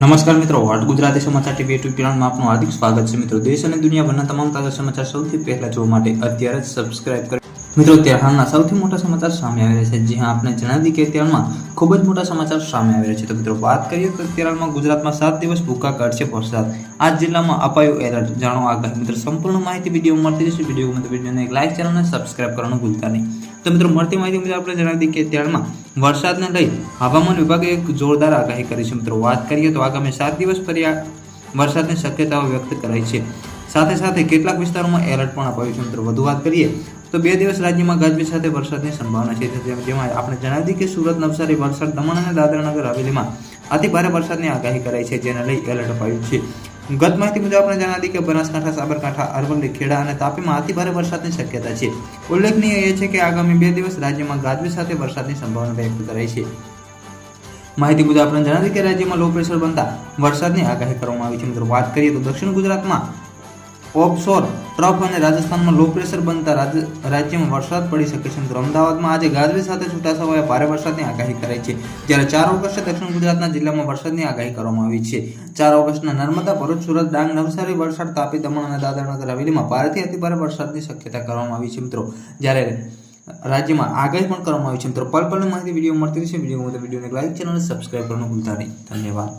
નમસ્કાર મિત્રો, વાટ ગુજરાતી સમાચાર ટીવી યુટ્યુબ ચેનલમાં આપનું હાર્દિક સ્વાગત છે। મિત્રો, દેશ અને દુનિયાભરના તમામ તાજા સમાચાર સૌથી પહેલા જોવા માટે અત્યારે જ સબસ્ક્રાઇબ કરો। મિત્રો, અત્યારે હાલના સૌથી મોટા સમાચાર સામે આવી રહ્યા છે। જી હા, આપણે જણાવી કે અત્યારમાં ખૂબ જ મોટા સમાચાર સામે આવી રહ્યા છે। તો મિત્રો, વાત કરીએ તો અત્યારમાં ગુજરાતમાં 7 દિવસ ભૂકા કાઢશે વરસાદ। આ જિલ્લામાં અપાયું એલર્ટ, જાણો આગાહી। મિત્રો, સંપૂર્ણ માહિતી વિડીયો મળતી જશે। વિડીયોને એક લાઈક, ચેનલને સબસ્ક્રાઇબ કરવાનું ભૂલતા નહીં। તો મિત્રો, મળતી માહિતી મુજબ આપણે જણાવી કે અત્યારમાં વરસાદને લઈ હવામાન વિભાગે એક જોરદાર આગાહી કરી છે। મિત્રો, વાત કરીએ તો આગામી 7 દિવસ વરસાદની શક્યતાઓ વ્યક્ત કરાઈ છે। સાથે સાથે કેટલાક વિસ્તારોમાં એલર્ટ પણ અપાયું છે। મિત્રો, વધુ વાત કરીએ તો 2 દિવસ રાજ્યમાં ગાજવીજ સાથે વરસાદની સંભાવના છે। જેમાં આપણે જણાવી કે સુરત, નવસારી, વલસાડ, દમણ અને દાદરા નગર હવેલીમાં અતિ ભારે વરસાદની આગાહી કરાઈ છે, જેને લઈ એલર્ટ અપાયું છે। ગત માહિતી મુજબ આપણે જણાવી કે બનાસકાંઠા, સાબરકાંઠા, અરવલ્લી, ખેડા અને તાપીમાં અતિ ભારે વરસાદની શક્યતા છે। ઉલ્લેખનીય એ છે કે આગામી 2 દિવસ રાજ્યમાં ગાજવીજ સાથે વરસાદની સંભાવના વ્યક્ત કરાઈ છે। માહિતી મુજબ આપણે જણાવી કે રાજ્યમાં લો પ્રેશર બનતા વરસાદની આગાહી કરવામાં આવી છે। મિત્રો, વાત કરીએ તો દક્ષિણ ગુજરાતમાં ઓફશોર ટ્રફ અને રાજસ્થાનમાં લો પ્રેશર બનતા રાજ્યમાં વરસાદ પડી શકે છે। મિત્રો, અમદાવાદમાં આજે ગાજવીજ સાથે છૂટાછવાયા ભારે વરસાદની આગાહી કરાઈ છે। જ્યારે 4 ઓગસ્ટે દક્ષિણ ગુજરાતના જિલ્લામાં વરસાદની આગાહી કરવામાં આવી છે। 4 ઓગસ્ટના નર્મદા, ભરૂચ, સુરત, ડાંગ, નવસારી, વલસાડ, તાપી, દમણ અને દાદરા નગર હવેલીમાં ભારેથી અતિભારે વરસાદની શક્યતા કરવામાં આવી છે। મિત્રો, જ્યારે રાજ્યમાં આગાહી પણ કરવામાં આવી છે। મિત્રો, પલ પલની માહિતી વિડીયો મળતી રહેશે। વિડીયોને લાઈક, ચેનલને સબસ્ક્રાઇબ કરવાનું ભૂલતા નહીં। ધન્યવાદ।